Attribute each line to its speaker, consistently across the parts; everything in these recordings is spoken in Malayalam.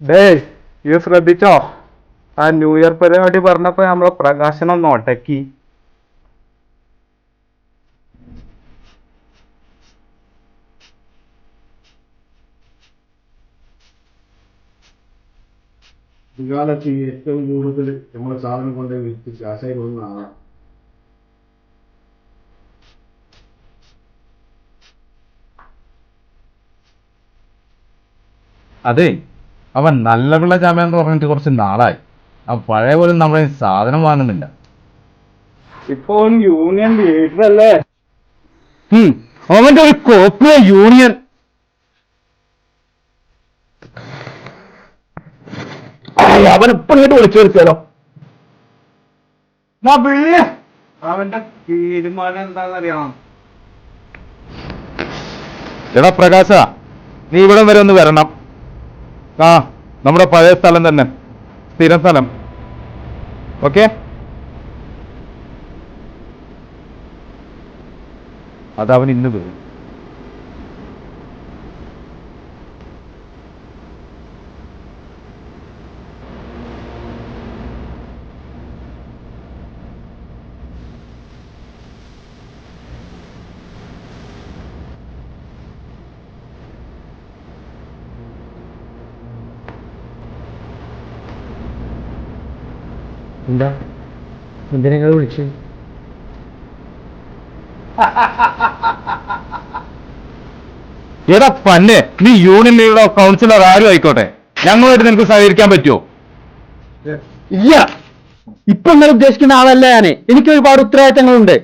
Speaker 1: ഡേയ് ഈ ശ്രദ്ധിച്ചോ? ആ ന്യൂ ഇയർ പരിപാടി പറഞ്ഞപ്പോ നമ്മളെ പ്രകാശനം നോട്ടക്കി.
Speaker 2: ഇക്കാലത്ത് ഏറ്റവും കൂടുതൽ നമ്മളെ സാധനം കൊണ്ട് വിറ്റ് കാശായി പോകുന്നതാണ്.
Speaker 3: അതെ, അവൻ നല്ല പിള്ള ചാമ്പ്യാന്ന് പറഞ്ഞിട്ട് കുറച്ച് നാളായി. ആ പഴയ പോലും നമ്മളെ സാധനം വാങ്ങുന്നില്ല.
Speaker 1: ഇപ്പൊ യൂണിയൻ ലീഡർ അല്ലേ?
Speaker 3: അവന്റെ ഒരു കോപ്പിയ യൂണിയൻ. അവനിപ്പോ ഇങ്ങോട്ട് വിളിച്ചു വരുത്തിയാലോ?
Speaker 1: അവന്റെ തീരുമാനം എന്താണെന്നറിയാം?
Speaker 3: എടാ പ്രകാശ, നീ ഇവിടം വരെ ഒന്ന് വരണം. ആ, നമ്മുടെ പഴയ സ്ഥലം തന്നെ, സ്ഥിരം സ്ഥലം. ഓക്കെ, അതവൻ ഇന്ന് വരും.
Speaker 4: എന്താ എന്തിനാ വിളിച്ചു?
Speaker 3: എടാ പന്നെ, നീ യൂണിയൻ ലീഡറോ കൗൺസിലർ ആരും ആയിക്കോട്ടെ, ഞങ്ങളുമായിട്ട് നിനക്ക് സഹകരിക്കാൻ പറ്റുമോ?
Speaker 4: ഇല്ല, ഇപ്പൊ നിങ്ങൾ ഉദ്ദേശിക്കുന്ന ആളല്ല ഞാന്. എനിക്ക് ഒരുപാട് ഉത്തരവാദിത്തങ്ങളുണ്ട്.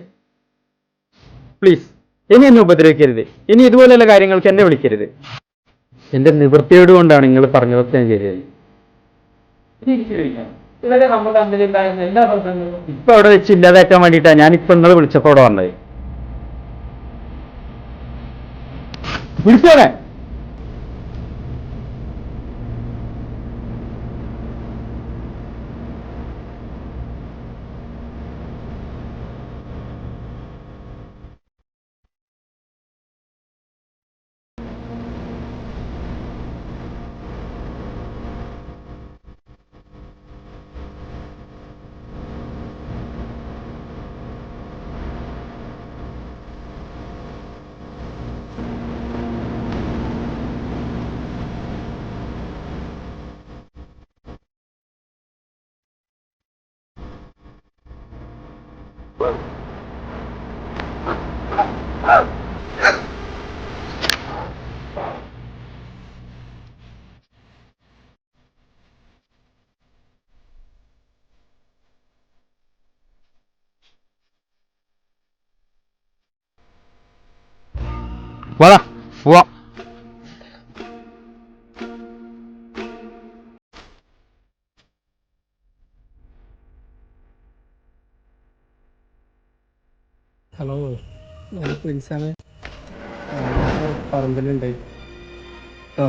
Speaker 4: പ്ലീസ്, ഇനി എന്നെ ഉപദ്രവിക്കരുത്. ഇനി ഇതുപോലെയുള്ള കാര്യങ്ങൾക്ക് എന്നെ വിളിക്കരുത്. എന്റെ നിവൃത്തിയോട് കൊണ്ടാണ് നിങ്ങൾ പറഞ്ഞതൊക്കെ ഞാൻ ശരിയായി. ഇപ്പൊ അവിടെ വെച്ച് ഇല്ലാതാക്കാൻ വേണ്ടിയിട്ടാ ഞാൻ ഇപ്പൊ നിങ്ങൾ വിളിച്ചപ്പോ അവിടെ വന്നത്. വിളിച്ചോനെ.
Speaker 3: വാടാ പോവാം.
Speaker 4: ഹലോ, ഞാൻ പ്രിൻസാണ്. പറമ്പിലുണ്ട്. ആ,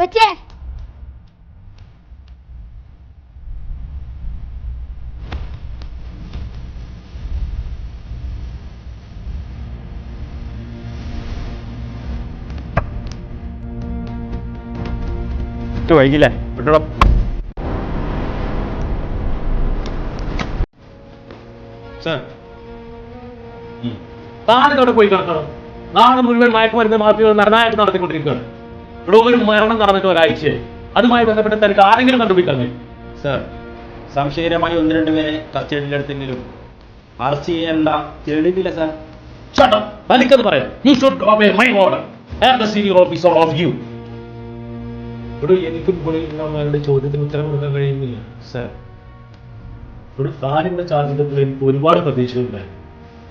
Speaker 5: പറ്റേ
Speaker 3: വൈകില്ലേ വിട്ടോ.
Speaker 6: താഴെ പോയി കിടക്കണം. നാളെ മുഴുവൻ മയക്കുമരുന്ന് മാഫിയ നിർണായകം നടത്തിക്കൊണ്ടിരിക്കുകയാണ്. ഇവിടെ ഒരു മരണം നടന്നിട്ട് ഒരാഴ്ചയായി. അതുമായി ബന്ധപ്പെട്ട് തനിക്ക് ആരെങ്കിലും കണ്ടുപിടിക്കാൻ
Speaker 7: സർ, സംശയകരമായി 1-2 പേരെ കസ്റ്റഡിയിലെടുത്തെങ്കിലും അറസ്റ്റ് ചെയ്യേണ്ട തെളിവില്ല സർ.
Speaker 6: തനിക്കത് പറയാം. You should obey my order. I am the senior officer of you. ഇവിടെ എനിക്കും അവരുടെ ചോദ്യത്തിന് ഉത്തരം കൊടുക്കാൻ കഴിയുന്നില്ല.
Speaker 7: സർ
Speaker 6: ഒരു കാര്യങ്ങളുടെ ചാർജിൽ എനിക്ക് ഒരുപാട് പ്രതീക്ഷകളുണ്ടായിരുന്നു.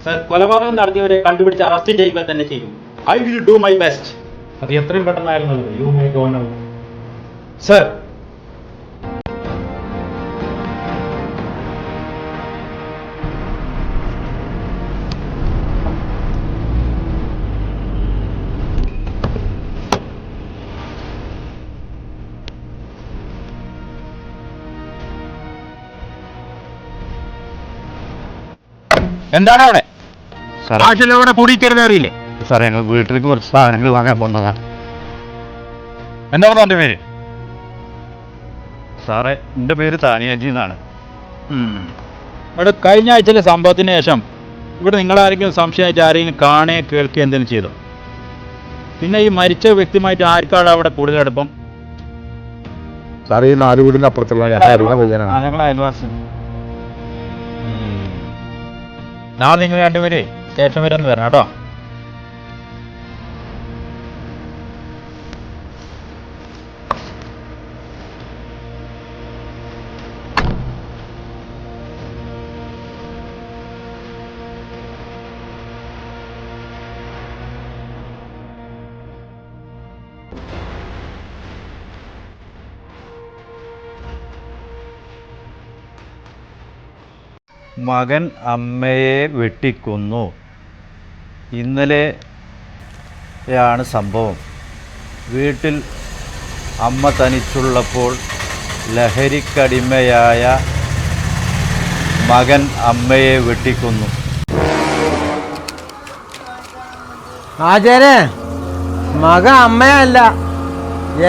Speaker 7: സർ കൊലപാതകം നടത്തിയവരെ കണ്ടുപിടിച്ച് അറസ്റ്റ് ചെയ്യുക തന്നെ ചെയ്യും. I will do my best.
Speaker 6: അത് എത്രയും പെട്ടെന്നായിരുന്നു you may go now.
Speaker 7: Sir
Speaker 3: എന്താണ് അവിടെ?
Speaker 7: ആശയിലൂടെ കൂടിക്കരുത് അറിയില്ലേ?
Speaker 3: സാറേ ഞങ്ങൾ വീട്ടിലേക്ക് കുറച്ച് സാധനങ്ങൾ വാങ്ങാൻ പോകുന്നതാണ്. എന്താ പറഞ്ഞ എൻ്റെ പേര്? സാറേ എൻ്റെ പേര് താനിയാജി എന്നാണ്.
Speaker 8: ഇവിടെ കഴിഞ്ഞ ആഴ്ചയിലെ സംഭവത്തിന് ശേഷം ഇവിടെ നിങ്ങളാരെങ്കിലും സംശയമായിട്ട് ആരെങ്കിലും കാണുകയോ കേൾക്കുകയോ എന്തെങ്കിലും ചെയ്തോ? പിന്നെ ഈ മരിച്ച വ്യക്തിയുമായിട്ട് ആർക്കാണ് അവിടെ കൂടുതൽ അടുപ്പം?
Speaker 3: സാറേ ഈ 4 വീടിൻ്റെ അപ്പുറത്തുള്ള
Speaker 8: ഞങ്ങൾ അയൽവാസി. നാളെ നിങ്ങൾ രണ്ടുപേരെ സ്റ്റേഷൻ വരെ ഒന്ന് വരണം കേട്ടോ.
Speaker 9: മകൻ അമ്മയെ വെട്ടിക്കൊന്നു. ഇന്നലെയാണ് സംഭവം. വീട്ടിൽ അമ്മ തനിച്ചുള്ളപ്പോൾ ലഹരിക്കടിമയായ മകൻ അമ്മയെ വെട്ടിക്കൊന്നു.
Speaker 4: ആചാര്യ മക അമ്മയല്ല,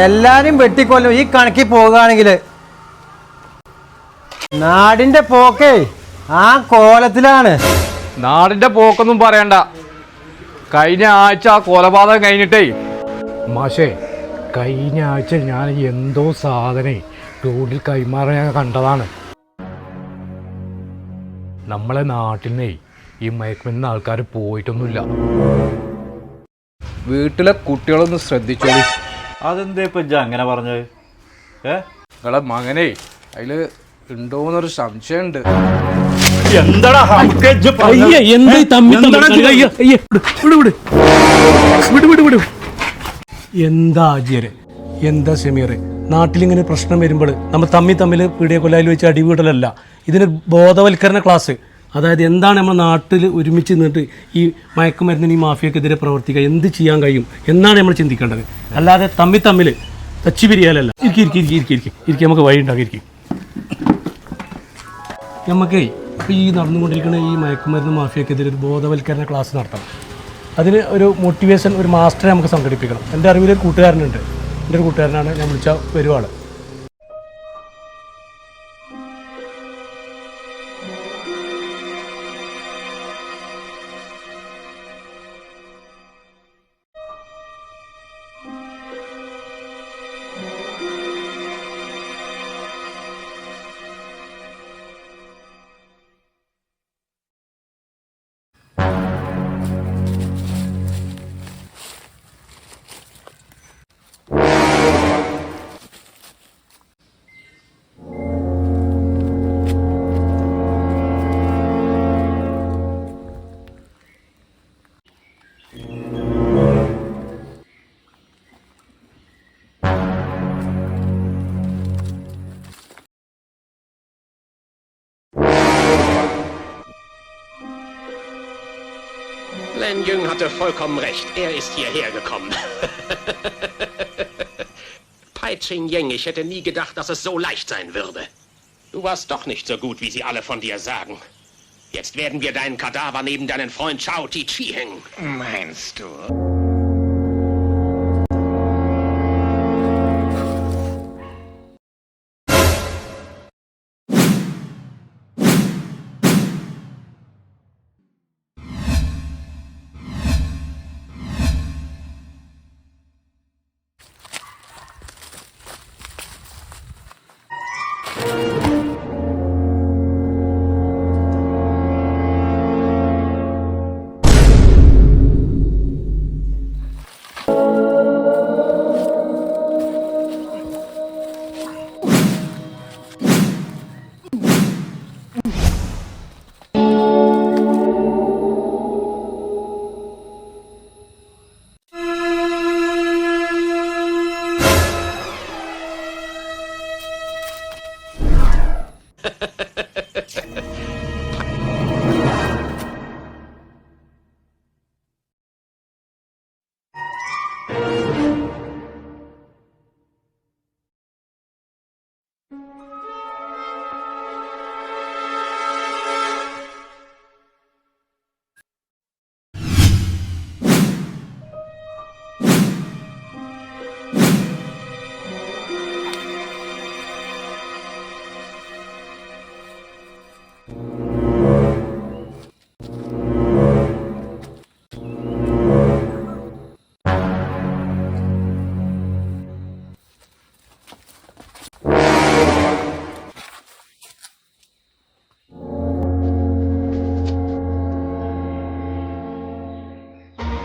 Speaker 4: എല്ലാരും വെട്ടിക്കൊല്ലും ഈ കണക്കി പോകുകയാണെങ്കിൽ. നാടിന്റെ പോക്കേ ആ കോലത്തിലാണ്.
Speaker 1: നാടിന്റെ പോക്കൊന്നും പറയണ്ട. കഴിഞ്ഞ ആഴ്ച ആ കൊലപാതകം കഴിഞ്ഞിട്ടേ
Speaker 2: മാഷേ, കഴിഞ്ഞ ആഴ്ച ഞാൻ എന്തോ സാധനം റോഡിൽ കൈമാറാൻ ഞാൻ കണ്ടതാണ്. നമ്മളെ നാട്ടിൽ നിന്നേ ഈ മയക്കുമരുന്ന് ആൾക്കാർ പോയിട്ടൊന്നുമില്ല.
Speaker 1: വീട്ടിലെ കുട്ടികളൊന്ന് ശ്രദ്ധിച്ചോളി.
Speaker 9: അതെന്താ ഇപ്പം അങ്ങനെ പറഞ്ഞത്?
Speaker 1: നിങ്ങളെ മകനെ അതില് ഉണ്ടോന്നൊരു സംശയമുണ്ട്.
Speaker 2: എന്താ ആചാര്യ, എന്താ ഷമീർ, നാട്ടിലിങ്ങനെ പ്രശ്നം വരുമ്പോൾ നമ്മൾ തമ്മിൽ പീടിയ കൊല്ലായിൽ വെച്ച് അടിവീടലല്ല, ഇതിന് ബോധവൽക്കരണ ക്ലാസ്. അതായത് എന്താണ് നമ്മുടെ നാട്ടിൽ ഒരുമിച്ച് നിന്നിട്ട് ഈ മയക്കുമരുന്നിന് ഈ മാഫിയക്കെതിരെ പ്രവർത്തിക്കുക, എന്ത് ചെയ്യാൻ കഴിയും എന്നാണ് നമ്മൾ ചിന്തിക്കേണ്ടത്. അല്ലാതെ തമ്മിൽ തച്ചി പിരിയാലല്ല. ഇരിക്കും നമുക്ക് വഴി ഉണ്ടാക്കിയിരിക്കും. നമുക്കേ ഇപ്പോൾ ഈ നടന്നുകൊണ്ടിരിക്കുന്ന ഈ മയക്കുമരുന്ന് മാഫിയക്കെതിരെ ഒരു ബോധവൽക്കരണ ക്ലാസ് നടത്തണം. അതിന് ഒരു മോട്ടിവേഷൻ, ഒരു മാസ്റ്ററെ നമുക്ക് സംഘടിപ്പിക്കണം. എൻ്റെ അറിവിലൊരു കൂട്ടുകാരനുണ്ട്, എൻ്റെ ഒരു കൂട്ടുകാരനാണ്, ഞാൻ വിളിച്ചാൽ വരുവാണ്.
Speaker 10: Len Jung hatte vollkommen recht. Er ist hierher gekommen. Pai Ching-Yeng, ich hätte nie gedacht, dass es so leicht sein würde. Du warst doch nicht so gut, wie sie alle von dir sagen. Jetzt werden wir deinen Kadaver neben deinen Freund Chao Ti-Chi hängen. Meinst du?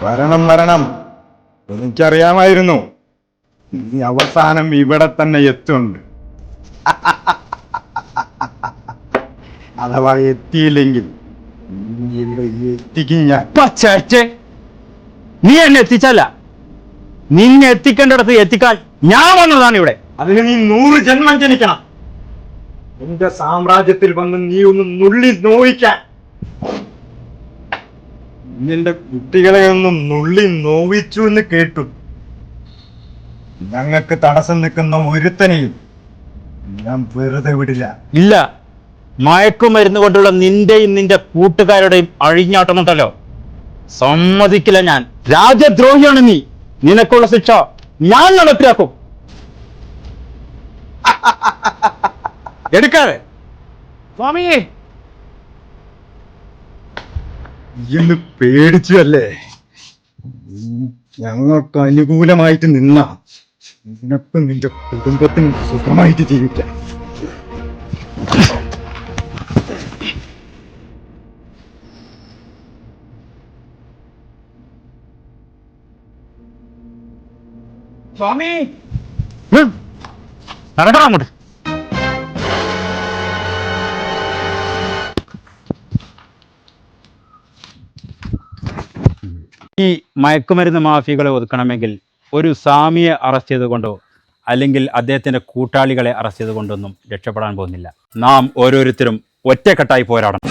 Speaker 3: വരണം വരണം, എനിക്കറിയാമായിരുന്നു നീ അവസാനം ഇവിടെ തന്നെ എത്തുന്നുണ്ട്. അഥവാ എത്തിയില്ലെങ്കിൽ നീ ഇവിടെ എത്തിക്കും ഞാൻ.
Speaker 4: പച്ചേ, നീ എന്നെ എത്തിച്ചല്ല, നിന്നെ എത്തിക്കേണ്ടിടത്ത് എത്തിക്കാൻ ഞാൻ വന്നതാണ് ഇവിടെ.
Speaker 3: അതിന് നീ 100 ജന്മം ജനിക്കണം. എന്റെ സാമ്രാജ്യത്തിൽ വന്ന് നീ ഒന്ന് നുള്ളി നോവിക്കാൻ. നിന്റെ കുട്ടികളെ ഒന്നും നുള്ളി നോവിച്ചു എന്ന് കേട്ടു. ഞങ്ങൾക്ക് തടസ്സം നിൽക്കുന്ന ഒരുത്തനെയും ഞാൻ വെറുതെ വിടില്ല.
Speaker 7: ഇല്ല, മയക്കുമരുന്ന് കൊണ്ടുള്ള നിന്റെയും നിന്റെ കൂട്ടുകാരുടെയും അഴിഞ്ഞാട്ടമുണ്ടല്ലോ, സമ്മതിക്കില്ല ഞാൻ.
Speaker 4: രാജ്യദ്രോഹിയാണ് നീ. നിനക്കുള്ള ശിക്ഷ ഞാൻ നടപ്പിലാക്കും.
Speaker 3: എടുക്കാതെ
Speaker 4: സ്വാമിയെ,
Speaker 3: എന്ന് പേടിച്ചു അല്ലേ ഞങ്ങൾക്ക് അനുകൂലമായിട്ട് നിന്ന നിനക്കും നിന്റെ കുടുംബത്തിനും സുഖമായിട്ട് ജീവിക്കാം.
Speaker 4: സ്വാമി,
Speaker 7: നടക്കണം അങ്ങോട്ട്. ഈ മയക്കുമരുന്ന് മാഫിയകളെ ഒതുക്കണമെങ്കിൽ ഒരു സ്വാമിയെ അറസ്റ്റ് ചെയ്തുകൊണ്ടോ അല്ലെങ്കിൽ അദ്ദേഹത്തിൻ്റെ കൂട്ടാളികളെ അറസ്റ്റ് ചെയ്തുകൊണ്ടൊന്നും രക്ഷപ്പെടാൻ പോകുന്നില്ല. നാം ഓരോരുത്തരും ഒറ്റക്കെട്ടായി പോരാടണം.